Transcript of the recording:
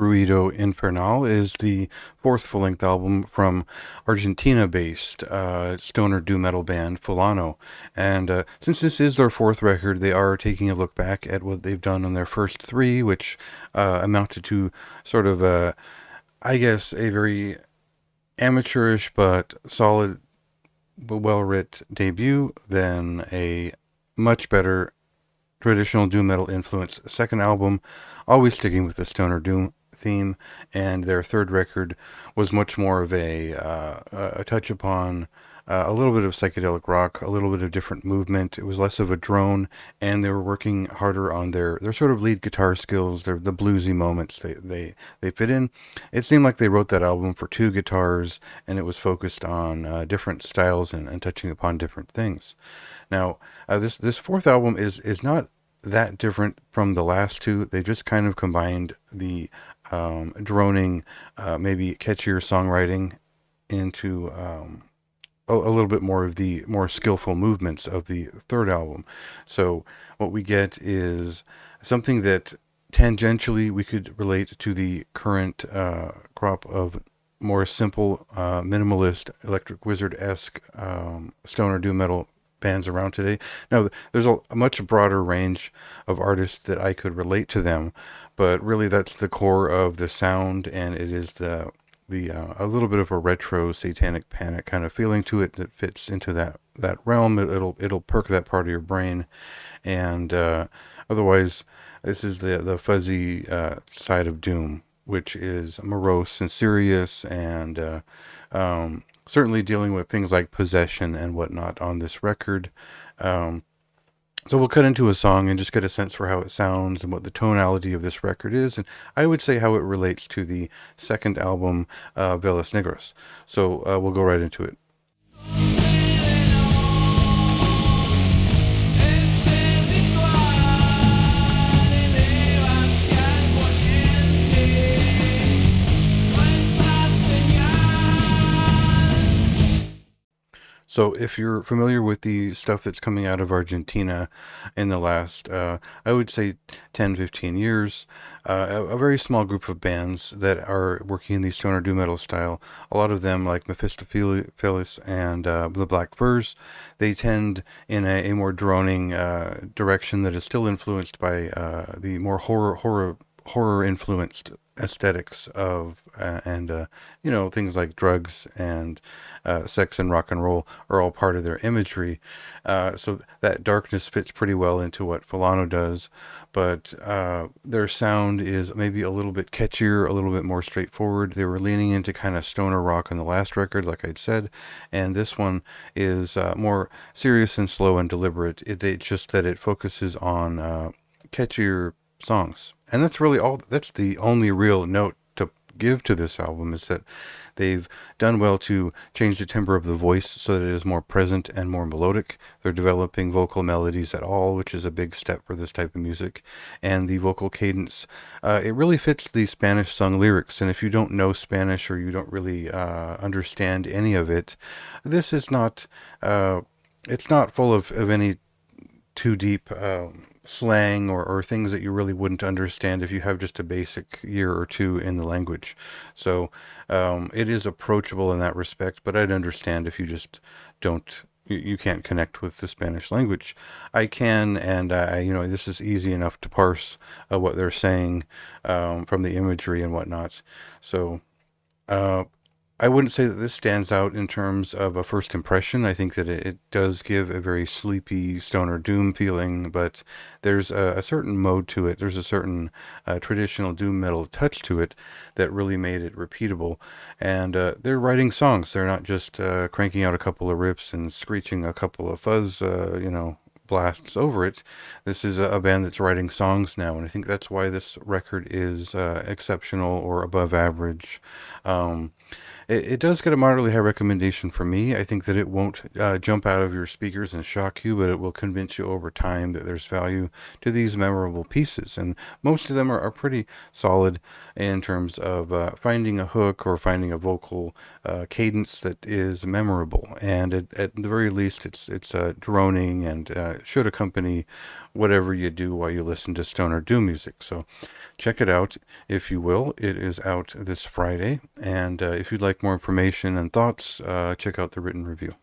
Ruido Infernal is the fourth full-length album from Argentina-based stoner doom metal band Fulanno. And since this is their fourth record, they are taking a look back at what they've done on their first three, which amounted to sort of, I guess, a very amateurish but solid, but well-writ debut, then a much better traditional doom metal influenced second album, always sticking with the stoner doom theme, and their third record was much more of a touch upon a little bit of psychedelic rock, a little bit of different movement. It was less of a drone, and they were working harder on their sort of lead guitar skills, the bluesy moments they fit in. It seemed like they wrote that album for two guitars, and it was focused on different styles and touching upon different things. Now, this fourth album is not that different from the last two. They just kind of combined the droning, maybe catchier songwriting into a little bit more of the more skillful movements of the third album. So what we get is something that tangentially we could relate to the current crop of more simple, minimalist, Electric Wizard-esque stoner doom metal bands around today. Now, there's a much broader range of artists that I could relate to them, but really that's the core of the sound, and it is the a little bit of a retro Satanic Panic kind of feeling to it that fits into that realm. It'll perk that part of your brain, and otherwise, this is the fuzzy side of doom, which is morose and serious, and certainly dealing with things like possession and whatnot on this record. So we'll cut into a song and just get a sense for how it sounds and what the tonality of this record is, and I would say how it relates to the second album, Velas Negros. So we'll go right into it. So if you're familiar with the stuff that's coming out of Argentina in the last, I would say 10, 15 years, a very small group of bands that are working in the stoner doom metal style, a lot of them like Mephistopheles and the Black Furs, they tend in a more droning direction that is still influenced by the more horror influenced aesthetics of and things like drugs and sex and rock and roll are all part of their imagery, so that darkness fits pretty well into what Fulanno does, but their sound is maybe a little bit catchier, a little bit more straightforward. They were leaning into kind of stoner rock on the last record, like I'd said, and this one is more serious and slow and deliberate. It's just that it focuses on catchier songs, and that's really all. That's the only real note to give to this album, is that they've done well to change the timbre of the voice so that it is more present and more melodic. They're developing vocal melodies at all, which is a big step for this type of music, and the vocal cadence, it really fits the Spanish sung lyrics. And if you don't know Spanish or you don't really understand any of it, this is not it's not full of any too deep slang or things that you really wouldn't understand if you have just a basic year or two in the language. So it is approachable in that respect, but I'd understand if you just don't, you can't connect with the Spanish language. I can, and this is easy enough to parse what they're saying from the imagery and whatnot. So I wouldn't say that this stands out in terms of a first impression. I think that it does give a very sleepy stoner doom feeling, but there's a certain mode to it. There's a certain traditional doom metal touch to it that really made it repeatable. And they're writing songs. They're not just cranking out a couple of riffs and screeching a couple of fuzz, blasts over it. This is a band that's writing songs now, and I think that's why this record is exceptional or above average. It does get a moderately high recommendation for me. I think that it won't jump out of your speakers and shock you, but it will convince you over time that there's value to these memorable pieces. And most of them are pretty solid in terms of finding a hook or finding a vocal cadence that is memorable. And at the very least, it's droning and should accompany whatever you do while you listen to stoner doom music. So check it out if you will. It is out this Friday. And if you'd like more information and thoughts, check out the written review.